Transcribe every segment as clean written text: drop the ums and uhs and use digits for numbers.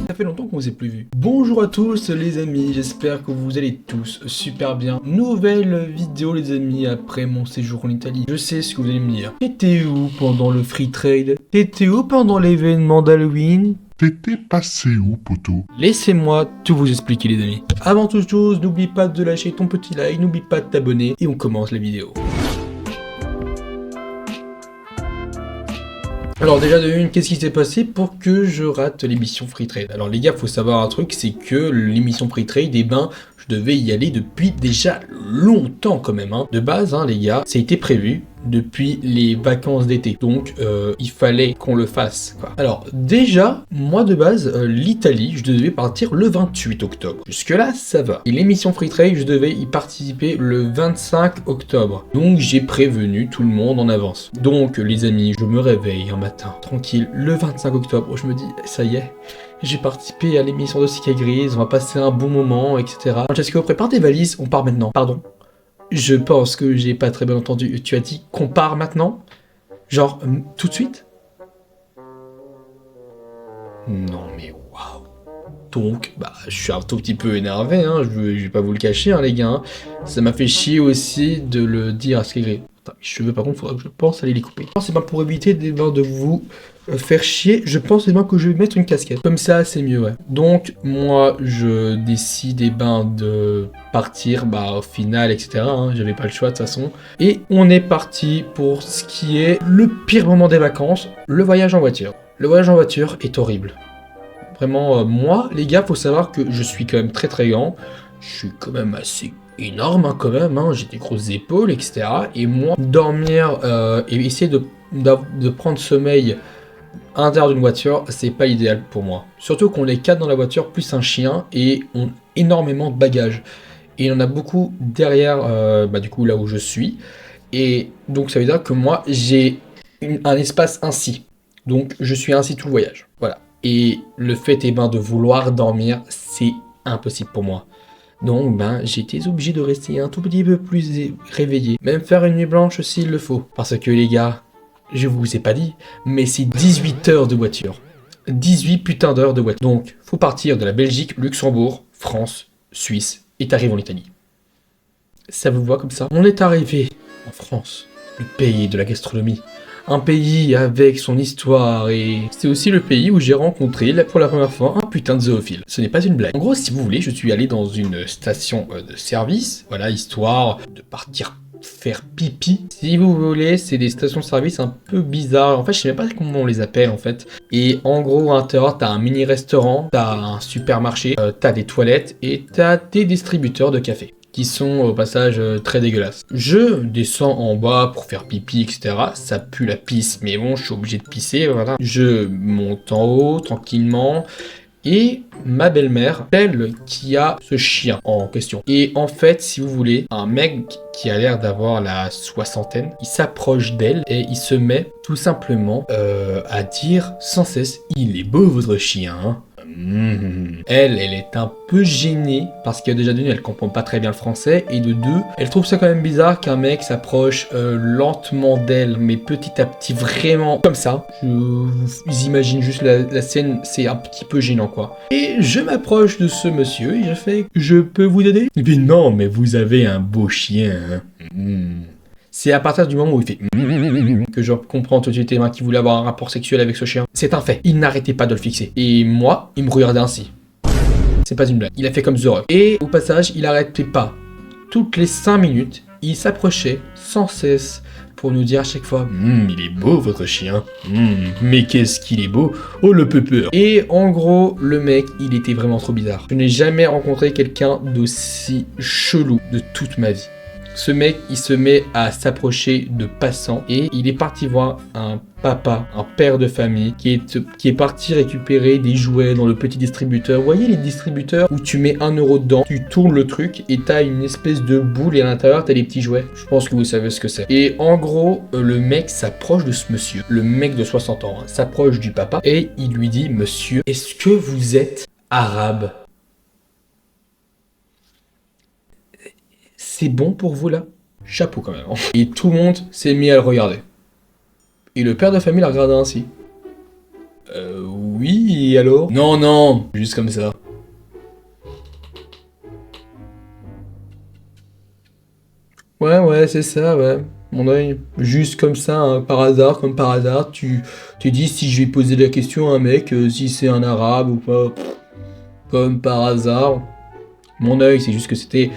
Ça fait longtemps qu'on vous a plus vu. Bonjour à tous les amis, j'espère que vous allez tous super bien. Nouvelle vidéo les amis après mon séjour en Italie. Je sais ce que vous allez me dire. T'étais où pendant le free trade? T'étais où pendant l'événement d'Halloween? T'étais passé où, poteau? Laissez-moi tout vous expliquer les amis. Avant toute chose, n'oublie pas de lâcher ton petit like, n'oublie pas de t'abonner et on commence la vidéo. Alors déjà de une, qu'est-ce qui s'est passé pour que je rate l'émission Free Trade? Alors les gars, faut savoir un truc, c'est que l'émission Free Trade, eh ben, je devais y aller depuis déjà longtemps quand même. De base, les gars, ça a été prévu depuis les vacances d'été. Donc il fallait qu'on le fasse, quoi. Alors déjà, moi de base, l'Italie, je devais partir le 28 octobre. Jusque là, ça va. Et l'émission Free Trade, je devais y participer le 25 octobre. Donc j'ai prévenu tout le monde en avance. Donc les amis, je me réveille un matin, tranquille, le 25 octobre, je me dis, ça y est, j'ai participé à l'émission de Sky Grise, on va passer un bon moment, etc. Francesco, prépare tes valises, on part maintenant. Pardon. Je pense que j'ai pas très bien entendu. Tu as dit qu'on part maintenant? Genre, tout de suite? Non mais waouh. Donc, je suis un tout petit peu énervé, je vais pas vous le cacher, les gars. Ça m'a fait chier aussi de le dire à Sky Grise. Mes cheveux, par contre, faudra que je pense aller les couper. C'est pas pour éviter de vous faire chier, je pense que je vais mettre une casquette. Comme ça, c'est mieux, ouais. Donc, moi, je décide de partir, au final, etc. J'avais pas le choix, de toute façon. Et on est parti pour ce qui est le pire moment des vacances, le voyage en voiture. Le voyage en voiture est horrible. Vraiment, moi, les gars, faut savoir que je suis quand même très très grand. Je suis quand même assez énorme quand même, j'ai des grosses épaules, etc. Et moi, dormir et essayer de prendre sommeil à l'intérieur d'une voiture, c'est pas idéal pour moi. Surtout qu'on est 4 dans la voiture, plus un chien, et on a énormément de bagages. Et il y en a beaucoup derrière, du coup, là où je suis. Et donc ça veut dire que moi, j'ai un espace ainsi. Donc je suis ainsi tout le voyage. Voilà. Et le fait de vouloir dormir, c'est impossible pour moi. Donc j'étais obligé de rester un tout petit peu plus réveillé. Même faire une nuit blanche s'il le faut. Parce que les gars, je vous ai pas dit, mais c'est 18 heures de voiture. 18 putains d'heures de voiture. Donc, faut partir de la Belgique, Luxembourg, France, Suisse, et t'arrives en Italie. Ça vous voit comme ça? On est arrivé en France, le pays de la gastronomie. Un pays avec son histoire, et c'est aussi le pays où j'ai rencontré pour la première fois un putain de zoophile. Ce n'est pas une blague. En gros, si vous voulez, je suis allé dans une station de service, voilà, histoire de partir faire pipi. Si vous voulez, c'est des stations-service un peu bizarres. En fait, je sais même pas comment on les appelle, en fait. Et en gros, à l'intérieur, t'as un mini-restaurant, t'as un supermarché, t'as des toilettes et t'as des distributeurs de café qui sont au passage très dégueulasses. Je descends en bas pour faire pipi, etc. Ça pue la pisse, mais bon, je suis obligé de pisser, voilà. Je monte en haut, tranquillement. Et ma belle-mère, celle qui a ce chien en question. Et en fait, si vous voulez, un mec qui a l'air d'avoir la soixantaine, il s'approche d'elle et il se met tout simplement à dire sans cesse « Il est beau votre chien ». Elle est un peu gênée parce que déjà d'une, elle comprend pas très bien le français, et de deux, elle trouve ça quand même bizarre qu'un mec s'approche lentement d'elle, mais petit à petit, vraiment comme ça. Vous imaginez juste la scène, c'est un petit peu gênant quoi. Et je m'approche de ce monsieur et je fais « Je peux vous aider ?» Et puis « Non, mais vous avez un beau chien. » C'est à partir du moment où il fait que je comprends tout de suite qu'il voulait avoir un rapport sexuel avec ce chien. C'est un fait. Il n'arrêtait pas de le fixer. Et moi, il me regardait ainsi. C'est pas une blague. Il a fait comme The Rock. Et au passage, il arrêtait pas. Toutes les 5 minutes, il s'approchait sans cesse pour nous dire à chaque fois il est beau votre chien. Mais qu'est-ce qu'il est beau. Oh le peur. Et en gros, le mec, il était vraiment trop bizarre. Je n'ai jamais rencontré quelqu'un d'aussi chelou de toute ma vie. Ce mec, il se met à s'approcher de passants et il est parti voir un papa, un père de famille qui est parti récupérer des jouets dans le petit distributeur. Vous voyez les distributeurs où tu mets 1 euro dedans, tu tournes le truc et t'as une espèce de boule et à l'intérieur t'as les petits jouets. Je pense que vous savez ce que c'est. Et en gros, le mec s'approche de ce monsieur, le mec de 60 ans, s'approche du papa et il lui dit « Monsieur, est-ce que vous êtes arabe ?» C'est bon pour vous là? Chapeau quand même. Et tout le monde s'est mis à le regarder. Et le père de famille l'a regardé ainsi. Oui, et alors? Non, non, juste comme ça. Ouais, c'est ça, ouais. Mon œil, juste comme ça, hein, par hasard, comme par hasard, tu dis si je vais poser la question à un mec, si c'est un arabe ou pas, comme par hasard. Mon œil, c'est juste que c'était...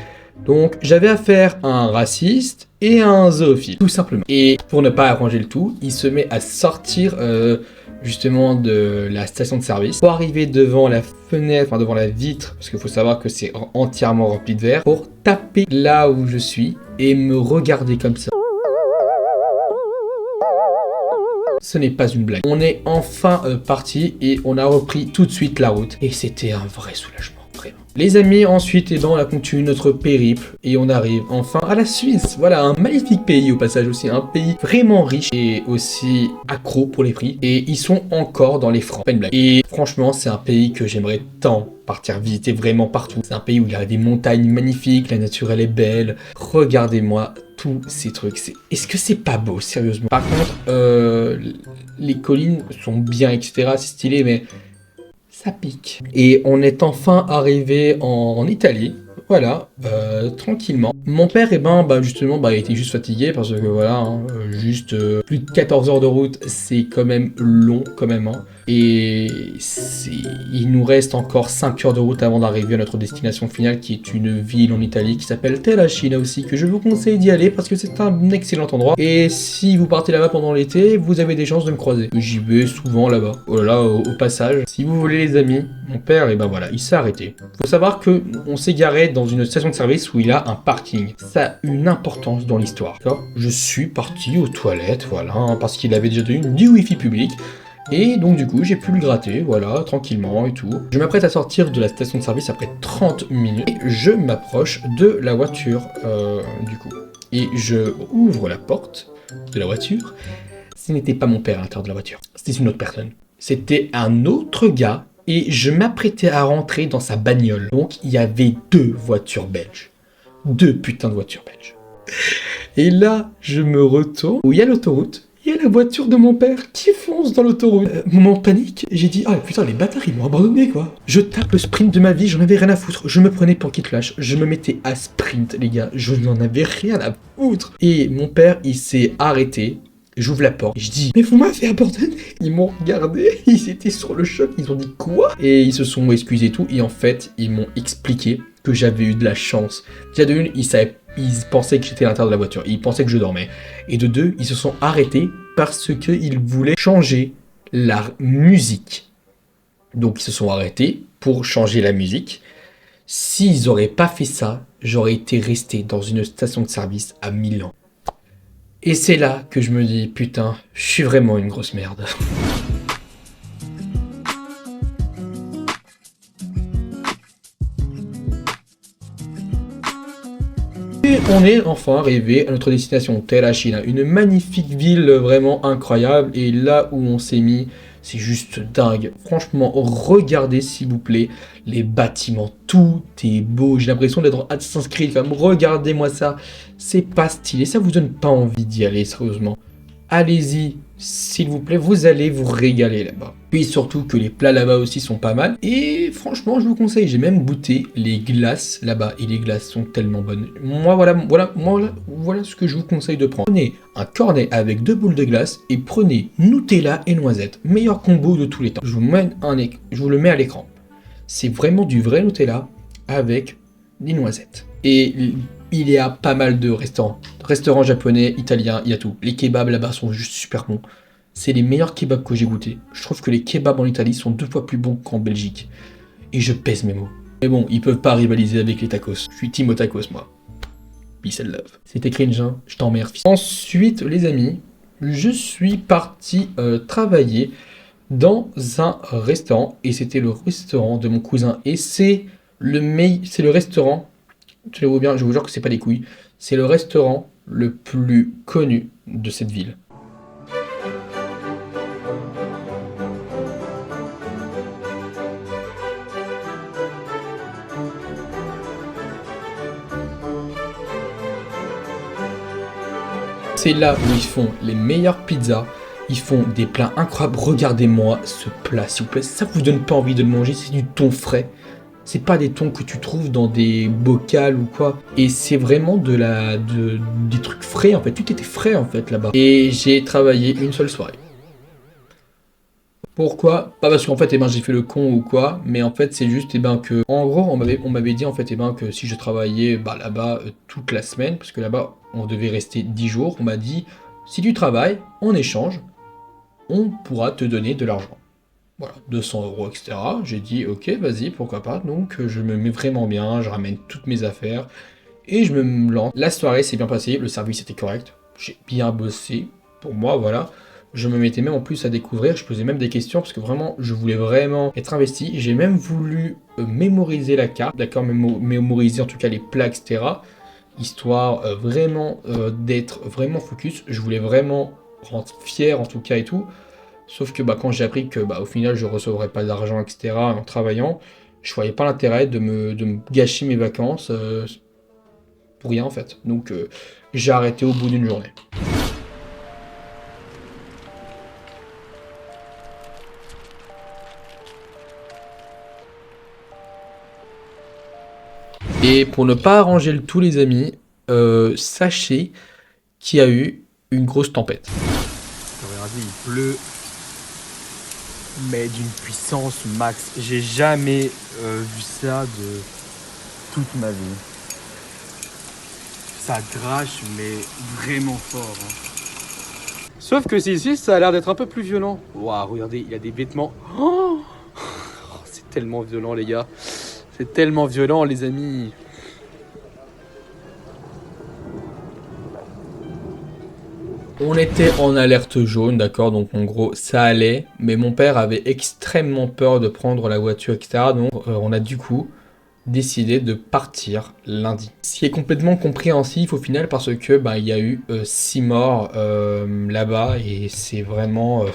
Donc, j'avais affaire à un raciste et à un zoophile, tout simplement. Et pour ne pas arranger le tout, il se met à sortir justement de la station de service pour arriver devant la fenêtre, enfin devant la vitre, parce qu'il faut savoir que c'est entièrement rempli de verre, pour taper là où je suis et me regarder comme ça. Ce n'est pas une blague. On est enfin parti et on a repris tout de suite la route. Et c'était un vrai soulagement, vraiment. Les amis, ensuite, on a continué notre périple et on arrive enfin à la Suisse. Voilà, un magnifique pays au passage aussi, un pays vraiment riche et aussi accro pour les prix. Et ils sont encore dans les francs, pas une blague. Et franchement, c'est un pays que j'aimerais tant partir visiter vraiment partout. C'est un pays où il y a des montagnes magnifiques, la nature elle est belle. Regardez-moi tous ces trucs. Est-ce que c'est pas beau, sérieusement? Par contre, les collines sont bien, etc. C'est stylé, mais ça pique. Et on est enfin arrivé en Italie. Voilà, tranquillement. Mon père, justement, il était juste fatigué parce que voilà, hein, juste plus de 14 heures de route, c'est quand même long, quand même. Hein. Et il nous reste encore 5 heures de route avant d'arriver à notre destination finale, qui est une ville en Italie qui s'appelle Terracina aussi, que je vous conseille d'y aller parce que c'est un excellent endroit. Et si vous partez là-bas pendant l'été, vous avez des chances de me croiser. J'y vais souvent là-bas, voilà, au passage. Si vous voulez les amis, mon père, voilà, il s'est arrêté. Faut savoir que on s'est garé dans une station de service où il a un parking. Ça a une importance dans l'histoire. Je suis parti aux toilettes, voilà, hein, parce qu'il avait déjà du wifi public. Et donc du coup, j'ai pu le gratter, voilà, tranquillement et tout. Je m'apprête à sortir de la station de service après 30 minutes. Et je m'approche de la voiture, du coup. Et je ouvre la porte de la voiture. Ce n'était pas mon père à l'intérieur de la voiture. C'était une autre personne. C'était un autre gars. Et je m'apprêtais à rentrer dans sa bagnole. Donc il y avait 2 voitures belges. 2 putains de voitures belges. Et là, je me retourne où il y a l'autoroute. Il y a la voiture de mon père qui fonce dans l'autoroute. Moment de panique, j'ai dit ah putain les bâtards ils m'ont abandonné quoi. Je tape le sprint de ma vie, j'en avais rien à foutre. Je me prenais pour Kid Flash, je me mettais à sprint les gars, je n'en avais rien à foutre. Et mon père il s'est arrêté. J'ouvre la porte, je dis mais vous m'avez abandonné. Ils m'ont regardé, ils étaient sur le choc, ils ont dit quoi? Et ils se sont excusés et tout, et en fait ils m'ont expliqué que j'avais eu de la chance. Déjà de une, ils pensaient que j'étais à l'intérieur de la voiture, ils pensaient que je dormais. Et de deux, ils se sont arrêtés parce qu'ils voulaient changer la musique. Donc ils se sont arrêtés pour changer la musique. S'ils auraient pas fait ça, j'aurais été resté dans une station de service à Milan. Et c'est là que je me dis, putain, je suis vraiment une grosse merde. Et on est enfin arrivé à notre destination, Terracina, une magnifique ville vraiment incroyable. Et là où on s'est mis, c'est juste dingue. Franchement, regardez s'il vous plaît les bâtiments, tout est beau. J'ai l'impression d'être en Assassin's Creed, comme regardez-moi ça. C'est pas stylé, ça vous donne pas envie d'y aller, sérieusement. Allez-y, s'il vous plaît, vous allez vous régaler là-bas. Puis surtout que les plats là-bas aussi sont pas mal. Et franchement, je vous conseille, j'ai même goûté les glaces là-bas. Et les glaces sont tellement bonnes. Moi, voilà ce que je vous conseille de prendre. Prenez un cornet avec 2 boules de glace et prenez Nutella et noisettes. Meilleur combo de tous les temps. Je vous le mets à l'écran. C'est vraiment du vrai Nutella avec des noisettes. Et il y a pas mal de restaurants japonais, italiens, il y a tout. Les kebabs là-bas sont juste super bons. C'est les meilleurs kebabs que j'ai goûtés. Je trouve que les kebabs en Italie sont 2 fois plus bons qu'en Belgique. Et je pèse mes mots. Mais bon, ils peuvent pas rivaliser avec les tacos. Je suis team aux tacos, moi. Peace and love. C'était cringe, hein, je t'emmerde. Ensuite, les amis, je suis parti travailler dans un restaurant. Et c'était le restaurant de mon cousin. Et c'est le restaurant... Tu les vois bien, je vous jure que c'est pas des couilles. C'est le restaurant le plus connu de cette ville. C'est là où ils font les meilleures pizzas. Ils font des plats incroyables. Regardez-moi ce plat, s'il vous plaît. Ça vous donne pas envie de le manger, c'est du thon frais. C'est pas des thons que tu trouves dans des bocals ou quoi. Et c'est vraiment des trucs frais en fait. Tout était frais en fait là-bas. Et j'ai travaillé une seule soirée. Pourquoi? Pas parce qu'en fait, j'ai fait le con ou quoi, mais en fait, c'est juste, que, en gros, on m'avait dit, en fait, que si je travaillais, là-bas, toute la semaine, parce que là-bas, on devait rester 10 jours, on m'a dit, si tu travailles, en échange, on pourra te donner de l'argent. Voilà, 200 euros, etc. J'ai dit, ok, vas-y, pourquoi pas. Donc, je me mets vraiment bien, je ramène toutes mes affaires, et je me lance. La soirée s'est bien passée, le service était correct, j'ai bien bossé, pour moi, voilà. Je me mettais même en plus à découvrir, je posais même des questions parce que vraiment, je voulais vraiment être investi. J'ai même voulu mémoriser la carte, d'accord, mémoriser en tout cas les plats, etc. Histoire vraiment d'être vraiment focus. Je voulais vraiment rendre fier en tout cas et tout. Sauf que quand j'ai appris que au final je recevrais pas d'argent, etc. en travaillant, je voyais pas l'intérêt de me gâcher mes vacances pour rien en fait. Donc j'ai arrêté au bout d'une journée. Et pour ne pas arranger le tout, les amis, sachez qu'il y a eu une grosse tempête. Regardez, il pleut, mais d'une puissance max. J'ai jamais vu ça de toute ma vie. Ça crache, mais vraiment fort. Hein. Sauf que ici, ça a l'air d'être un peu plus violent. Waouh, regardez, il y a des vêtements. Oh, c'est tellement violent, les gars. C'est tellement violent, les amis. On était en alerte jaune, d'accord, donc en gros ça allait, mais mon père avait extrêmement peur de prendre la voiture, etc. Donc on a du coup décidé de partir lundi. Ce qui est complètement compréhensif au final parce que il y a eu 6 morts là-bas et c'est vraiment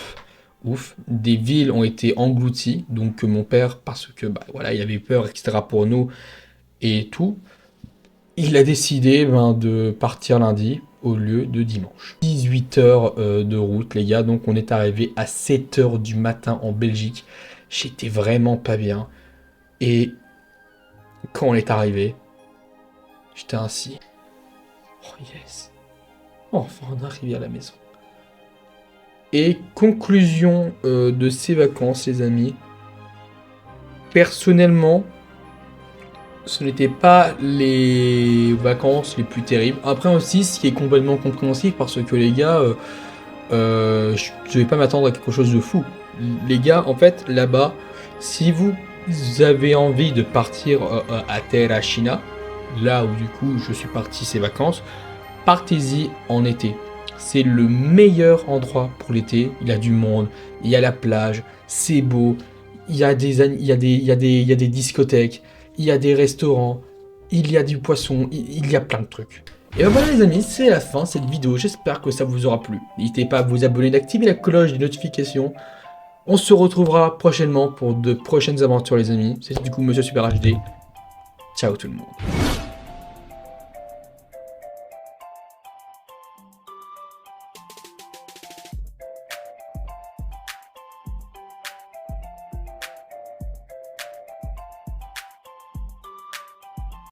ouf. Des villes ont été englouties, donc mon père, parce que voilà, il avait peur, etc. pour nous et tout, il a décidé de partir lundi au lieu de dimanche. 18 heures de route, les gars, donc on est arrivé à 7 heures du matin en Belgique. J'étais vraiment pas bien. Et quand on est arrivé, j'étais ainsi. Oh yes. Enfin, on est arrivé à la maison. Et conclusion de ces vacances, les amis. Personnellement, ce n'était pas les vacances les plus terribles. Après aussi, ce qui est complètement compréhensif, parce que les gars, je vais pas m'attendre à quelque chose de fou. Les gars, en fait, là-bas, si vous avez envie de partir à Terra China, là où du coup je suis parti ces vacances, partez-y en été. C'est le meilleur endroit pour l'été. Il y a du monde, il y a la plage, c'est beau, il y a des discothèques. Il y a des restaurants, il y a du poisson, il y a plein de trucs. Et voilà les amis, c'est la fin de cette vidéo, j'espère que ça vous aura plu. N'hésitez pas à vous abonner, d'activer la cloche des notifications. On se retrouvera prochainement pour de prochaines aventures les amis. C'est du coup Monsieur Super HD. Ciao tout le monde.